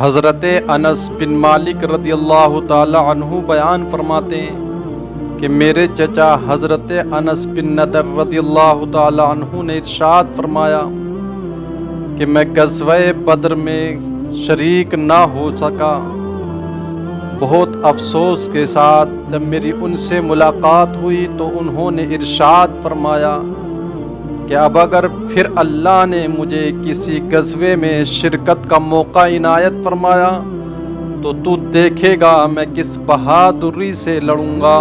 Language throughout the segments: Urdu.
حضرت انس بن مالک رضی اللہ تعالی عنہ بیان فرماتے ہیں کہ میرے چچا حضرت انس بن نضر رضی اللہ تعالی عنہ نے ارشاد فرمایا کہ میں غزوہ بدر میں شریک نہ ہو سکا۔ بہت افسوس کے ساتھ جب میری ان سے ملاقات ہوئی تو انہوں نے ارشاد فرمایا کہ اب اگر پھر اللہ نے مجھے کسی غزوے میں شرکت کا موقع عنایت فرمایا تو دیکھے گا میں کس بہادری سے لڑوں گا۔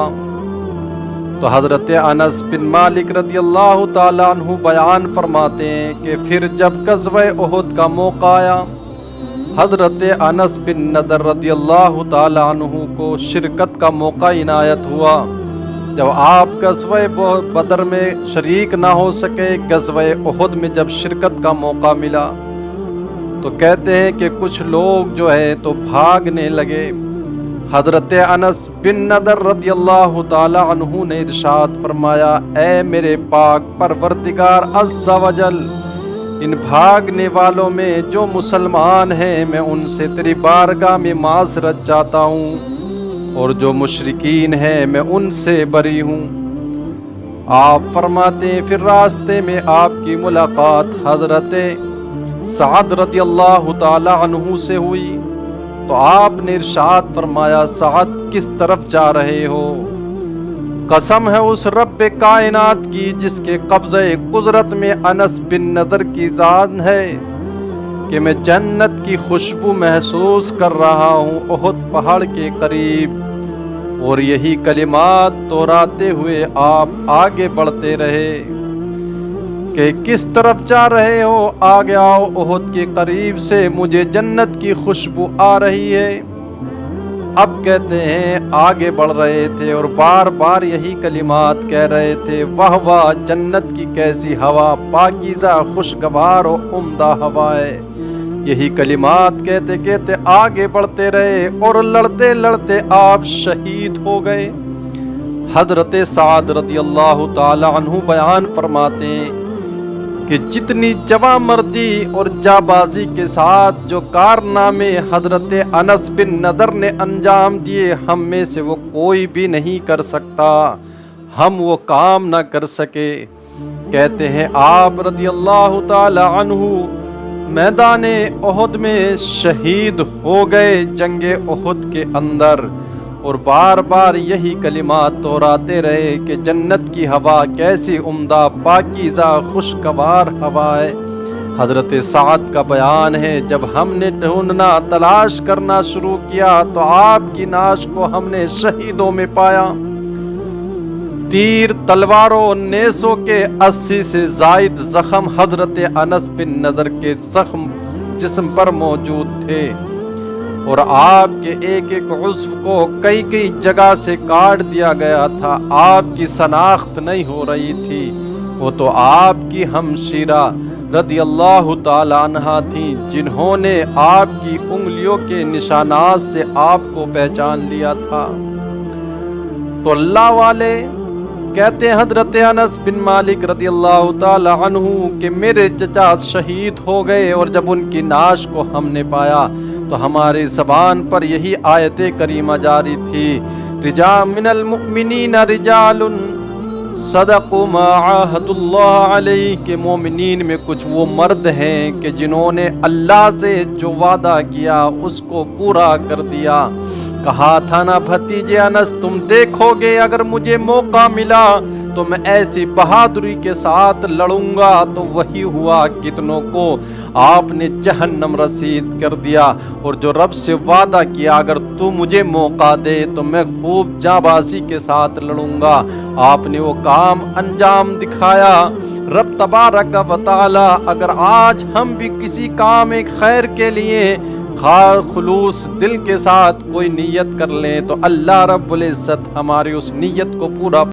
تو حضرت انس بن مالک رضی اللہ تعالیٰ عنہ بیان فرماتے ہیں کہ پھر جب غزوہ احد کا موقع آیا، حضرت انس بن نضر رضی اللہ تعالیٰ عنہ کو شرکت کا موقع عنایت ہوا۔ جب آپ غزوہ بدر میں شریک نہ ہو سکے، غزوہ احد میں جب شرکت کا موقع ملا تو کہتے ہیں کہ کچھ لوگ جو ہے تو بھاگنے لگے۔ حضرت انس بن نضر رضی اللہ تعالی عنہ نے ارشاد فرمایا، اے میرے پاک پروردگار عز و جل، ان بھاگنے والوں میں جو مسلمان ہیں میں ان سے تیری بارگاہ میں معذرت چاہتا ہوں، اور جو مشرکین ہیں میں ان سے بری ہوں۔ آپ فرماتے ہیں پھر راستے میں آپ کی ملاقات حضرت سعد رضی اللہ تعالی عنہ سے ہوئی تو آپ نے ارشاد فرمایا، سعد کس طرف جا رہے ہو؟ قسم ہے اس رب کائنات کی جس کے قبضہ قدرت میں انس بن نضر کی جان ہے کہ میں جنت کی خوشبو محسوس کر رہا ہوں احد پہاڑ کے قریب۔ اور یہی کلمات دہراتے ہوئے آپ آگے بڑھتے رہے کہ کس طرف جا رہے ہو؟ آگے آؤ، احد کے قریب سے مجھے جنت کی خوشبو آ رہی ہے۔ اب کہتے ہیں آگے بڑھ رہے تھے اور بار بار یہی کلمات کہہ رہے تھے، واہ واہ جنت کی کیسی ہوا، پاکیزہ خوشگوار و عمدہ ہوا ہے۔ یہی کلمات کہتے کہتے آگے بڑھتے رہے اور لڑتے لڑتے آپ شہید ہو گئے۔ حضرت سعد رضی اللہ تعالی عنہ بیان فرماتے ہیں کہ جتنی جواں مردی اور جابازی کے ساتھ جو کارنامے حضرت انس بن نضر نے انجام دیے، ہم میں سے وہ کوئی بھی نہیں کر سکتا، ہم وہ کام نہ کر سکے۔ کہتے ہیں آپ رضی اللہ تعالی عنہ میدان احد میں شہید ہو گئے جنگ احد کے اندر، اور بار بار یہی کلمات دہراتے رہے کہ جنت کی ہوا کیسی عمدہ پاکیزہ خوشگوار ہوا ہے۔ حضرت سعد کا بیان ہے، جب ہم نے ڈھونڈنا تلاش کرنا شروع کیا تو آپ کی نعش کو ہم نے شہیدوں میں پایا۔ تیر تلواروں نیزوں کے 80 سے زائد زخم حضرت انس بن نضر کے زخم جسم پر موجود تھے، اور آپ کے ایک ایک عضو کو کئی کئی جگہ سے کاٹ دیا گیا تھا۔ آپ کی شناخت نہیں ہو رہی تھی، وہ تو آپ کی ہمشیرہ رضی اللہ تعالی عنہا تھیں جنہوں نے آپ کی انگلیوں کے نشانات سے آپ کو پہچان لیا تھا۔ تو اللہ والے کہتے ہیں حضرت انس بن مالک رضی اللہ تعالی عنہ کہ میرے چچا شہید ہو گئے، اور جب ان کی نعش کو ہم نے پایا تو ہماری زبان پر یہی آیت کریمہ جاری تھی، رجال من المؤمنین رجال صدقوا ما عاهدوا اللہ علیہ، کہ مومنین میں کچھ وہ مرد ہیں کہ جنہوں نے اللہ سے جو وعدہ کیا اس کو پورا کر دیا۔ کہا تھا نا بھتیجے انس، تم دیکھو گے اگر مجھے موقع ملا تو میں ایسی بہادری کے ساتھ لڑوں گا، تو وہی ہوا، کتنوں کو آپ نے جہنم رسید کر دیا۔ اور جو رب سے وعدہ کیا اگر تو مجھے موقع دے تو میں خوب جانبازی کے ساتھ لڑوں گا، آپ نے وہ کام انجام دکھایا۔ رب تبارک و تعالی اگر آج ہم بھی کسی کام خیر کے لیے خلوص دل کے ساتھ کوئی نیت کر لیں تو اللہ رب العزت ہماری اس نیت کو پورا